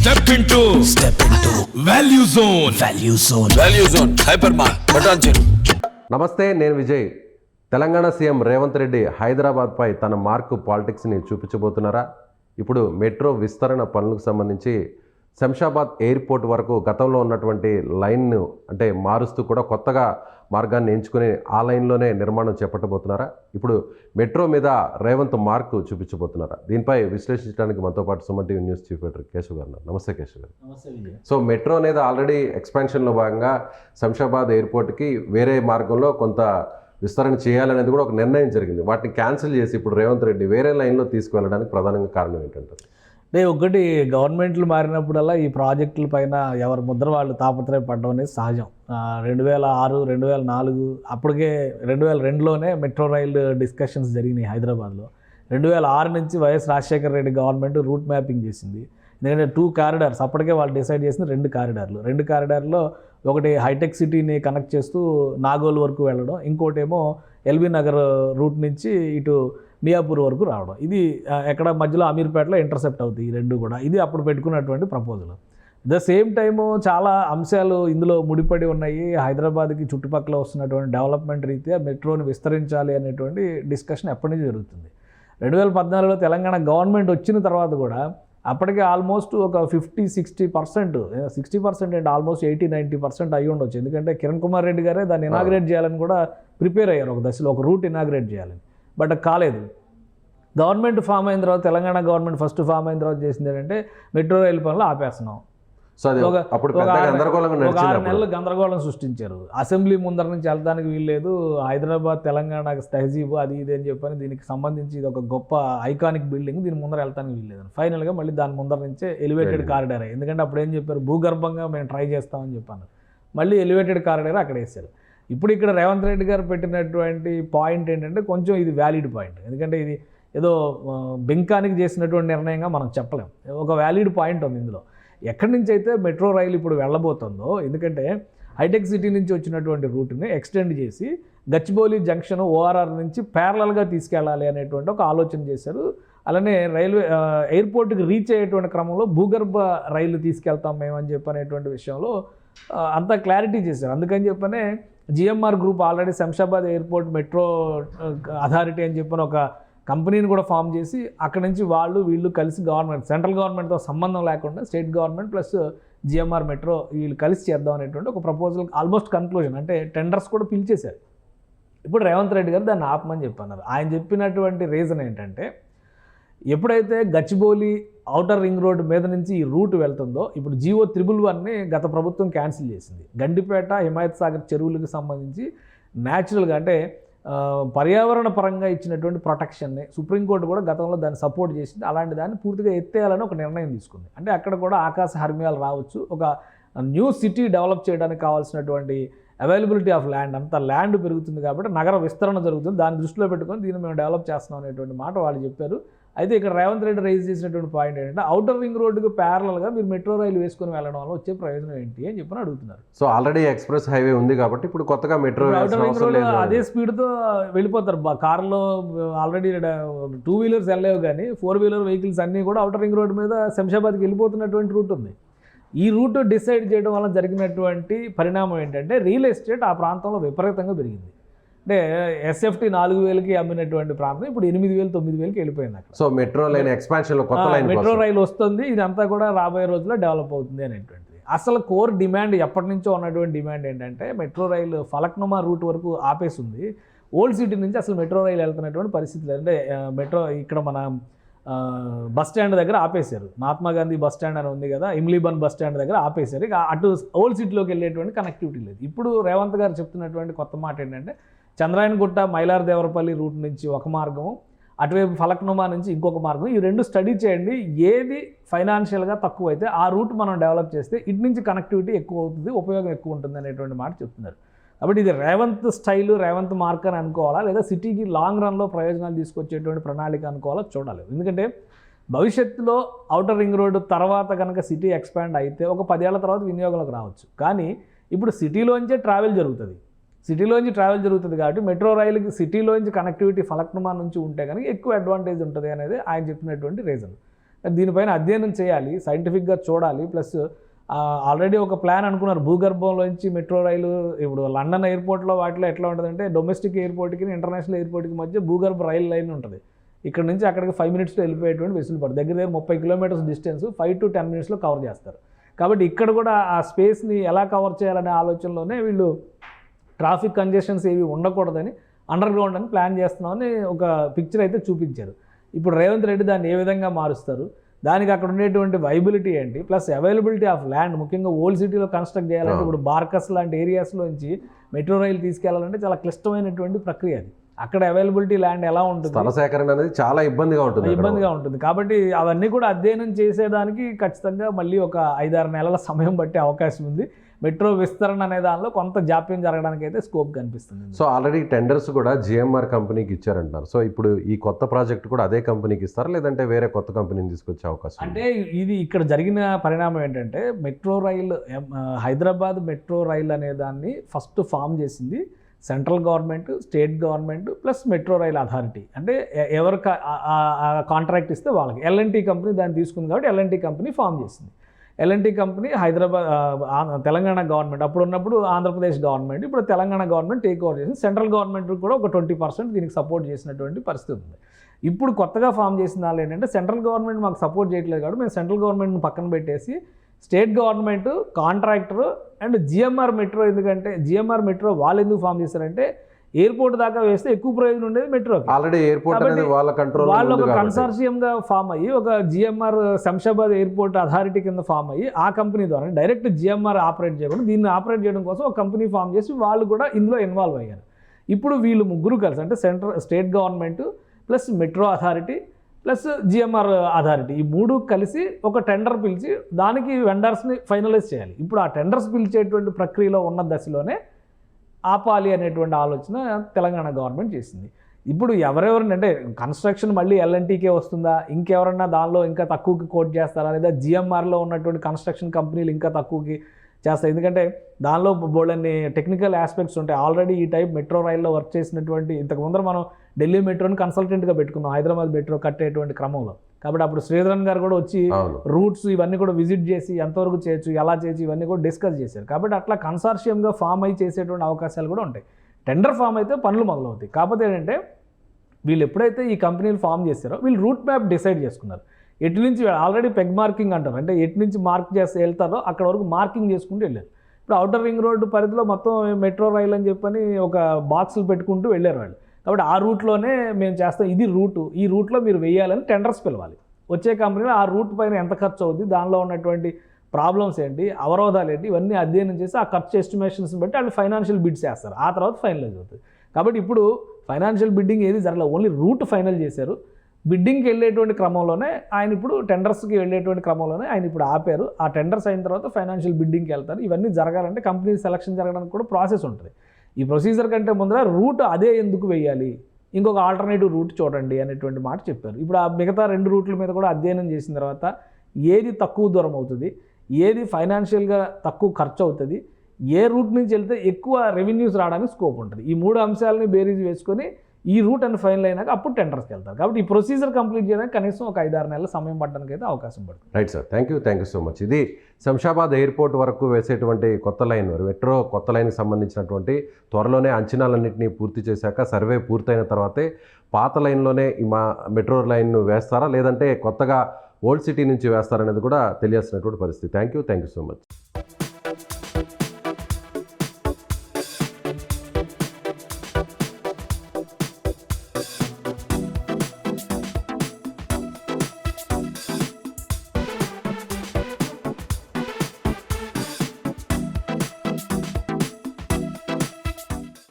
Step into value zone hyper mart. నమస్తే, నేను Vijay. Telangana CM Revanth Reddy హైదరాబాద్పై తన మార్కు పాలిటిక్స్ని చూపించబోతున్నారా? ఇప్పుడు మెట్రో విస్తరణ పనులకు సంబంధించి శంషాబాద్ ఎయిర్పోర్ట్ వరకు గతంలో ఉన్నటువంటి లైన్ను అంటే మారుస్తూ కూడా కొత్తగా మార్గాన్ని ఎంచుకుని ఆ లైన్లోనే నిర్మాణం చేపట్టబోతున్నారా? ఇప్పుడు మెట్రో మీద రేవంత్ మార్కు చూపించబోతున్నారా? దీనిపై విశ్లేషించడానికి మనతో పాటు Suman TV news chief editor Keshav గారు. నమస్తే కేశవ్ గారు. సో మెట్రో అనేది ఆల్రెడీ ఎక్స్పాన్షన్లో భాగంగా శంషాబాద్ ఎయిర్పోర్ట్కి వేరే మార్గంలో కొంత విస్తరణ చేయాలనేది కూడా ఒక నిర్ణయం జరిగింది. వాటిని క్యాన్సిల్ చేసి ఇప్పుడు రేవంత్ రెడ్డి వేరే లైన్లో తీసుకువెళ్ళడానికి ప్రధానంగా కారణం ఏంటంటారు? అంటే ఒకటి, గవర్నమెంట్లు మారినప్పుడల్లా ఈ ప్రాజెక్టుల పైన ఎవరి ముద్ర వాళ్ళు తాపత్రయపడడం అనేది సహజం. 2006, 2004 అప్పటికే 2002లోనే మెట్రో రైల్ డిస్కషన్స్ జరిగినాయి హైదరాబాద్లో. 2006 నుంచి YS Rajasekhara Reddy government route mapping చేసింది. ఎందుకంటే 2 కారిడార్స్ అప్పటికే వాళ్ళు డిసైడ్ చేసిన 2 కారిడార్లో ఒకటి హైటెక్ సిటీని కనెక్ట్ చేస్తూ నాగోల్ వరకు వెళ్ళడం, ఇంకోటేమో ఎల్బీ నగర్ రూట్ నుంచి ఇటు మియాపూర్ వరకు రావడం. ఇది ఎక్కడ మధ్యలో అమీర్పేటలో ఇంటర్సెప్ట్ అవుతాయి ఈ 2 కూడా. ఇది అప్పుడు పెట్టుకున్నటువంటి ప్రపోజల్. ద సేమ్ టైము చాలా అంశాలు ఇందులో ముడిపడి ఉన్నాయి. హైదరాబాద్కి చుట్టుపక్కల వస్తున్నటువంటి డెవలప్మెంట్ రీత్యా మెట్రోని విస్తరించాలి అనేటువంటి డిస్కషన్ ఎప్పటి నుంచి జరుగుతుంది. 2014లో తెలంగాణ గవర్నమెంట్ వచ్చిన తర్వాత కూడా అప్పటికే ఆల్మోస్ట్ ఒక 50-60%, 60% అంటే ఆల్మోస్ట్ 80-90% అయ్యి ఉండొచ్చు. ఎందుకంటే కిరణ్ కుమార్ రెడ్డి గారే దాన్ని ఇనాగ్రేట్ చేయాలని కూడా ప్రిపేర్ అయ్యారు ఒక దశలో, ఒక రూట్ ఇనాగ్రేట్ చేయాలని. బట్ కాలేదు. గవర్నమెంట్ ఫామ్ అయిన తర్వాత, తెలంగాణ గవర్నమెంట్ ఫస్ట్ ఫామ్ అయిన తర్వాత చేసింది ఏంటంటే మెట్రో రైలు పనులు ఆపేస్తున్నాం. ఒక 6 నెలలు గందరగోళం సృష్టించారు. అసెంబ్లీ ముందర నుంచి వెళ్ళడానికి వీల్లేదు, హైదరాబాద్ తెలంగాణకు తహజీబు అది ఇది అని చెప్పని దీనికి సంబంధించి ఇది ఒక గొప్ప ఐకానిక్ బిల్డింగ్, దీని ముందర వెళ్తానికి వీల్లేదు. ఫైనల్గా మళ్ళీ దాని ముందర నుంచే ఎలివేటెడ్ కారిడార్. ఎందుకంటే అప్పుడు ఏం చెప్పారు, భూగర్భంగా మేము ట్రై చేస్తామని చెప్పాను. మళ్ళీ ఎలివేటెడ్ కారిడార్ అక్కడ వేశారు. ఇప్పుడు ఇక్కడ రేవంత్ రెడ్డి గారు పెట్టినటువంటి పాయింట్ ఏంటంటే కొంచెం ఇది వ్యాలిడ్ పాయింట్. ఎందుకంటే ఇది ఏదో బెంకానికి చేసినటువంటి నిర్ణయంగా మనం చెప్పలేం. ఒక వ్యాలిడ్ పాయింట్ ఉంది ఇందులో. ఎక్కడి నుంచి అయితే మెట్రో రైలు ఇప్పుడు వెళ్ళబోతుందో, ఎందుకంటే హైటెక్ సిటీ నుంచి వచ్చినటువంటి రూట్ని ఎక్స్టెండ్ చేసి గచ్చిబౌలి జంక్షన్ ఓఆర్ఆర్ నుంచి ప్యారలల్గా తీసుకెళ్ళాలి అనేటువంటి ఒక ఆలోచన చేశారు. అలానే రైల్వే ఎయిర్పోర్ట్కి రీచ్ అయ్యేటువంటి క్రమంలో భూగర్భ రైలు తీసుకెళ్తాం మేము అని చెప్పనేటువంటి విషయంలో అంతా క్లారిటీ చేశారు. అందుకని చెప్పనే GMR group already Shamshabad airport metro authority అని చెప్పిన ఒక కంపెనీని కూడా ఫామ్ చేసి అక్కడ నుంచి వీళ్ళు కలిసి గవర్నమెంట్, సెంట్రల్ గవర్నమెంట్తో సంబంధం లేకుండా state government plus GMR metro వీళ్ళు కలిసి చేద్దాం అనేటువంటి ఒక ప్రపోజల్ ఆల్మోస్ట్ కన్క్లూజన్, అంటే టెండర్స్ కూడా పిలిచేశారు. ఇప్పుడు రేవంత్ రెడ్డి గారు దాన్ని ఆపమని చెప్పన్నారు. ఆయన చెప్పినటువంటి రీజన్ ఏంటంటే, ఎప్పుడైతే గచ్చిబౌలి ఔటర్ రింగ్ రోడ్ మీద నుంచి ఈ రూట్ వెళ్తుందో, ఇప్పుడు GO 111ని గత ప్రభుత్వం క్యాన్సిల్ చేసింది. గండిపేట, హిమాయత్ సాగర్ చెరువులకు సంబంధించి న్యాచురల్గా అంటే పర్యావరణ పరంగా ఇచ్చినటువంటి ప్రొటెక్షన్ని సుప్రీంకోర్టు కూడా గతంలో దాన్ని సపోర్ట్ చేసింది. అలాంటి దాన్ని పూర్తిగా ఎత్తేయాలని ఒక నిర్ణయం తీసుకుంది. అంటే అక్కడ కూడా ఆకాశ హర్మ్యాలు రావచ్చు. ఒక న్యూ సిటీ డెవలప్ చేయడానికి కావాల్సినటువంటి అవైలబిలిటీ ఆఫ్ ల్యాండ్, అంత ల్యాండ్ పెరుగుతుంది కాబట్టి నగర విస్తరణ జరుగుతుంది. దాన్ని దృష్టిలో పెట్టుకొని దీన్ని మేము డెవలప్ చేస్తున్నాం అనేటువంటి మాట వాళ్ళు చెప్పారు. అయితే ఇక్కడ రేవంత్ రెడ్డి రైజ్ చేసినటువంటి పాయింట్ ఏంటంటే, ఔటర్ రింగ్ రోడ్డుకు ప్యారలల్గా మీరు మెట్రో రైలు వేసుకొని వెళ్ళడం వల్ల వచ్చే ప్రయోజనం ఏంటి అని చెప్పని అడుగుతున్నారు. సో ఆల్రెడీ ఎక్స్ప్రెస్ హైవే ఉంది కాబట్టి ఇప్పుడు కొత్తగా మెట్రో ఔటర్ రింగ్ రోడ్ అదే స్పీడ్తో వెళ్ళిపోతారు. కార్లో ఆల్రెడీ 2 వీలర్స్ వెళ్ళలేవు, కానీ 4 వీలర్ వెహికల్స్ అన్నీ కూడా ఔటర్ రింగ్ రోడ్ మీద శంషాబాద్కి వెళ్ళిపోతున్నటువంటి రూట్ ఉంది. ఈ రూట్ డిసైడ్ చేయడం వల్ల జరిగినటువంటి పరిణామం ఏంటంటే, రియల్ ఎస్టేట్ ఆ ప్రాంతంలో విపరీతంగా పెరిగింది. అంటే SFT 4,000కి అమ్మినటువంటి ప్రాంతం ఇప్పుడు 8,000, 9,000కి వెళ్ళిపోయింది అక్కడ. So metro line expansion, metro rail వస్తుంది, ఇదంతా కూడా రాబోయే రోజుల్లో డెవలప్ అవుతుంది అనేటువంటిది. అసలు కోర్ డిమాండ్ ఎప్పటి నుంచో ఉన్నటువంటి డిమాండ్ ఏంటంటే, మెట్రో రైలు ఫలక్నుమా రూట్ వరకు ఆపేసింది. ఓల్డ్ సిటీ నుంచి అసలు మెట్రో రైలు వెళ్తున్నటువంటి పరిస్థితి లేదు. అంటే మెట్రో ఇక్కడ మన బస్ స్టాండ్ దగ్గర ఆపేశారు. మహాత్మా గాంధీ బస్ స్టాండ్ అని ఉంది కదా, ఇమ్లీబన్ బస్ స్టాండ్ దగ్గర ఆపేశారు. ఇక అటు ఓల్డ్ సిటీలోకి వెళ్ళేటువంటి కనెక్టివిటీ లేదు. ఇప్పుడు రేవంత్ గారు చెప్తున్నటువంటి కొత్త మాట ఏంటంటే, చంద్రాయనగుట్ట మైలార్ దేవరపల్లి రూట్ నుంచి ఒక మార్గం, అటువైపు ఫలక్నుమా నుంచి ఇంకొక మార్గం, ఈ 2 స్టడీ చేయండి. ఏది ఫైనాన్షియల్గా తక్కువ అయితే ఆ రూట్ మనం డెవలప్ చేస్తే ఇటు నుంచి కనెక్టివిటీ ఎక్కువ అవుతుంది, ఉపయోగం ఎక్కువ ఉంటుంది అనేటువంటి మాట చెప్తున్నారు. కాబట్టి ఇది రేవంత్ స్టైలు, రేవంత్ మార్క్ అని అనుకోవాలా, లేదా సిటీకి లాంగ్ రన్లో ప్రయోజనాలు తీసుకొచ్చేటువంటి ప్రణాళిక అనుకోవాలా చూడాలి. ఎందుకంటే భవిష్యత్తులో ఔటర్ రింగ్ రోడ్డు తర్వాత కనుక సిటీ ఎక్స్పాండ్ అయితే ఒక 10 ఏళ్ల తర్వాత వినియోగంలోకి రావచ్చు. కానీ ఇప్పుడు సిటీలోంచే ట్రావెల్ జరుగుతుంది. సిటీలోంచి ట్రావెల్ జరుగుతుంది కాబట్టి మెట్రో రైలుకి సిటీలోంచి కనెక్టివిటీ ఫలక్నుమా నుంచి ఉంటే కనుక ఎక్కువ అడ్వాంటేజ్ ఉంటుంది అనేది ఆయన చెప్పినటువంటి రీజన్. దీనిపైన అధ్యయనం చేయాలి, సైంటిఫిక్గా చూడాలి. ప్లస్ ఆల్రెడీ ఒక ప్లాన్ అనుకున్నారు భూగర్భంలోంచి మెట్రో రైలు. ఇప్పుడు లండన్ ఎయిర్పోర్ట్లో వాటిలో ఎట్లా ఉంటుందంటే డొమెస్టిక్ ఎయిర్పోర్ట్కి ఇంటర్నేషనల్ ఎయిర్పోర్ట్కి మధ్య భూగర్భ రైలు లైన్ ఉంటుంది. ఇక్కడ నుంచి అక్కడికి 5 minutesలో వెళ్ళిపోయేటువంటి వెసులుబాటు. దగ్గర 30 kilometers డిస్టెన్స్ 5 to 10 minutesలో కవర్ చేస్తారు. కాబట్టి ఇక్కడ కూడా ఆ స్పేస్ని ఎలా కవర్ చేయాలనే ఆలోచనలోనే వీళ్ళు ట్రాఫిక్ కంజెషన్స్ ఏవి ఉండకూడదని అండర్ గ్రౌండ్ అని ప్లాన్ చేస్తున్నామని ఒక పిక్చర్ అయితే చూపించారు. ఇప్పుడు రేవంత్ రెడ్డి దాన్ని ఏ విధంగా మారుస్తారు, దానికి అక్కడ ఉండేటువంటి వైబిలిటీ ఏంటి, ప్లస్ అవైలబిలిటీ ఆఫ్ ల్యాండ్, ముఖ్యంగా ఓల్డ్ సిటీలో కన్స్ట్రక్ట్ చేయాలంటే ఇప్పుడు బార్కస్ లాంటి ఏరియాస్లోంచి మెట్రో రైలు తీసుకెళ్లాలంటే చాలా క్లిష్టమైనటువంటి ప్రక్రియ అది. అక్కడ అవైలబిలిటీ ల్యాండ్ ఎలా ఉంటుంది, స్థల సేకరణ అనేది చాలా ఇబ్బందిగా ఉంటుంది. కాబట్టి అవన్నీ కూడా అధ్యయనం చేసేదానికి ఖచ్చితంగా మళ్ళీ ఒక 5-6 నెలల సమయం పట్టే అవకాశం ఉంది. మెట్రో విస్తరణ అనే దానిలో కొంత జాప్యం జరగడానికి అయితే స్కోప్ కనిపిస్తుంది. సో ఆల్రెడీ టెండర్స్ కూడా జిఎంఆర్ కంపెనీకి ఇచ్చారంటున్నారు. సో ఇప్పుడు ఈ కొత్త ప్రాజెక్ట్ కూడా అదే కంపెనీకి ఇస్తారా, లేదంటే వేరే కొత్త కంపెనీని తీసుకొచ్చే అవకాశం? అంటే ఇది ఇక్కడ జరిగిన పరిణామం ఏంటంటే మెట్రో రైలు, హైదరాబాద్ మెట్రో రైల్ అనే దాన్ని ఫస్ట్ ఫామ్ చేసింది central government, state government plus metro rail authority. అంటే ఎవరు కాంట్రాక్ట్ ఇస్తే వాళ్ళకి ఎల్ఎన్టీ కంపెనీ దాన్ని తీసుకుంది కాబట్టి ఎల్ఎన్టీ కంపెనీ ఫామ్ చేసింది. L N T company Hyderabad, Telangana government అప్పుడు ఉన్నప్పుడు ఆంధ్రప్రదేశ్ గవర్నమెంట్, ఇప్పుడు తెలంగాణ గవర్నమెంట్ టేక్ ఓవర్ చేసింది. సెంట్రల్ గవర్నమెంట్ కూడా ఒక 20% దీనికి సపోర్ట్ చేసినటువంటి పరిస్థితి ఉంది. ఇప్పుడు కొత్తగా ఫామ్ చేసిన వాళ్ళు ఏంటంటే సెంట్రల్ గవర్నమెంట్ మాకు సపోర్ట్ చేయట్లేదు కాబట్టి మేము సెంట్రల్ గవర్నమెంట్ని పక్కన పెట్టేసి state government, contractor and GMR metro. ఎందుకంటే జిఎంఆర్ మెట్రో వాళ్ళు ఎందుకు ఫామ్ చేశారంటే ఎయిర్పోర్ట్ దాకా వేస్తే ఎక్కువ ప్రయోజనం ఉండేది మెట్రోకి. ఆల్రెడీ ఎయిర్పోర్ట్ అనేది వాళ్ళ కంట్రోల్, వాళ్ళు ఒక కన్సార్షియంగా ఫామ్ అయ్యి ఒక జిఎంఆర్ శంషాబాద్ ఎయిర్పోర్ట్ అథారిటీ కింద ఫామ్ అయ్యి ఆ కంపెనీ ద్వారా డైరెక్ట్ జిఎంఆర్ ఆపరేట్ చేయకుండా దీన్ని ఆపరేట్ చేయడం కోసం ఒక కంపెనీ ఫామ్ చేసి వాళ్ళు కూడా ఇందులో ఇన్వాల్వ్ అయ్యారు. ఇప్పుడు వీళ్ళు ముగ్గురు కలిసి అంటే state government plus metro authority plus GMR authority, ఈ మూడు కలిసి ఒక టెండర్ పిలిచి దానికి వెండర్స్ని ఫైనలైజ్ చేయాలి. ఇప్పుడు ఆ టెండర్స్ పిలిచేటువంటి ప్రక్రియలో ఉన్న దశలోనే ఆపాలి అనేటువంటి ఆలోచన తెలంగాణ గవర్నమెంట్ చేసింది. ఇప్పుడు ఎవరెవరిని అంటే కన్స్ట్రక్షన్ మళ్ళీ ఎల్ఎన్టీకే వస్తుందా, ఇంకెవరన్నా దానిలో ఇంకా తక్కువకి కోట్ చేస్తారా, లేదా జిఎంఆర్లో ఉన్నటువంటి కన్స్ట్రక్షన్ కంపెనీలు ఇంకా తక్కువకి చేస్తాయి? ఎందుకంటే దానిలో బోల్డన్ని టెక్నికల్ ఆస్పెక్ట్స్ ఉంటాయి. ఆల్రెడీ ఈ టైప్ మెట్రో రైల్లో వర్క్ చేసినటువంటి ఇంతకు ముందర మనం ఢిల్లీ మెట్రోని కన్సల్టెంట్గా పెట్టుకున్నాం హైదరాబాద్ మెట్రో కట్టేటువంటి క్రమంలో. కాబట్టి అప్పుడు శ్రీధరన్ గారు కూడా వచ్చి రూట్స్ ఇవన్నీ కూడా విజిట్ చేసి ఎంతవరకు చేయొచ్చు, ఎలా చేయొచ్చు ఇవన్నీ కూడా డిస్కస్ చేశారు. కాబట్టి అట్లా కన్సార్షియంగా ఫామ్ అయి చేసేటువంటి అవకాశాలు కూడా ఉంటాయి. టెండర్ ఫామ్ అయితే పనులు మొదలవుతాయి. కాకపోతే ఏంటంటే వీళ్ళు ఎప్పుడైతే ఈ కంపెనీలు ఫామ్ చేస్తారో వీళ్ళు రూట్ మ్యాప్ డిసైడ్ చేసుకున్నారు. ఎటు నుంచి ఆల్రెడీ పెగ్ మార్కింగ్ అంటారు, అంటే ఎటు నుంచి మార్క్ చేస్తే వెళ్తారో అక్కడ వరకు మార్కింగ్ చేసుకుంటూ వెళ్ళారు. ఇప్పుడు అవుటర్ రింగ్ రోడ్డు పరిధిలో మొత్తం మెట్రో రైల్ అని చెప్పని ఒక బాక్సులు పెట్టుకుంటూ వెళ్ళారు వాళ్ళు. కాబట్టి ఆ రూట్లోనే మేము చేస్తాం, ఇది రూటు, ఈ రూట్లో మీరు వేయాలని టెండర్స్ పిలవాలి. వచ్చే కంపెనీలో ఆ రూట్ పైన ఎంత ఖర్చు అవుతుంది, దానిలో ఉన్నటువంటి ప్రాబ్లమ్స్ ఏంటి, అవరోధాలు ఏంటి, ఇవన్నీ అధ్యయనం చేసి ఆ ఖర్చు ఎస్టిమేషన్స్ని బట్టి వాళ్ళు ఫైనాన్షియల్ బిడ్స్ చేస్తారు. ఆ తర్వాత ఫైనలైజ్ అవుతుంది. కాబట్టి ఇప్పుడు ఫైనాన్షియల్ బిడ్డింగ్ ఏది జరగలేదు, ఓన్లీ రూట్ ఫైనల్ చేశారు. బిడ్డింగ్కి వెళ్ళేటువంటి క్రమంలోనే ఆయన ఇప్పుడు టెండర్స్కి వెళ్ళేటువంటి క్రమంలోనే ఆయన ఇప్పుడు ఆపారు. ఆ టెండర్స్ అయిన తర్వాత ఫైనాన్షియల్ బిడ్డింగ్కి వెళ్తారు. ఇవన్నీ జరగాలంటే కంపెనీ సెలక్షన్ జరగడానికి కూడా ప్రాసెస్ ఉంటుంది. ఈ ప్రొసీజర్ కంటే ముందర రూట్ అదే ఎందుకు వేయాలి, ఇంకొక ఆల్టర్నేటివ్ రూట్ చూడండి అనేటువంటి మాట చెప్పారు. ఇప్పుడు ఆ మిగతా 2 రూట్ల మీద కూడా అధ్యయనం చేసిన తర్వాత ఏది తక్కువ దూరం అవుతుంది, ఏది ఫైనాన్షియల్గా తక్కువ ఖర్చు అవుతుంది, ఏ రూట్ నుంచి వెళ్తే ఎక్కువ రెవెన్యూస్ రావడానికి స్కోప్ ఉంటుంది, ఈ 3 అంశాలని బేరీజ్ వేసుకొని ఈ రూట్ అని ఫైనల్ అయినాక అప్పుడు టెండర్స్కి వెళ్తారు. కాబట్టి ఈ ప్రొసీజర్ కంప్లీట్ చేయడానికి కనీసం ఒక 5-6 నెలల సమయం పడడానికి అయితే అవకాశం పడుతుంది. Right sir, thank you so much. ఇది శంషాబాద్ ఎయిర్పోర్ట్ వరకు వేసేటువంటి కొత్త లైన్, మెట్రో కొత్త లైన్కి సంబంధించినటువంటి త్వరలోనే అంచనాలన్నింటినీ పూర్తి చేశాక సర్వే పూర్తయిన తర్వాతే పాత లైన్లోనే మా మెట్రో లైన్ వేస్తారా, లేదంటే కొత్తగా ఓల్డ్ సిటీ నుంచి వేస్తారనేది కూడా తెలియాల్సినటువంటి పరిస్థితి. Thank you so much.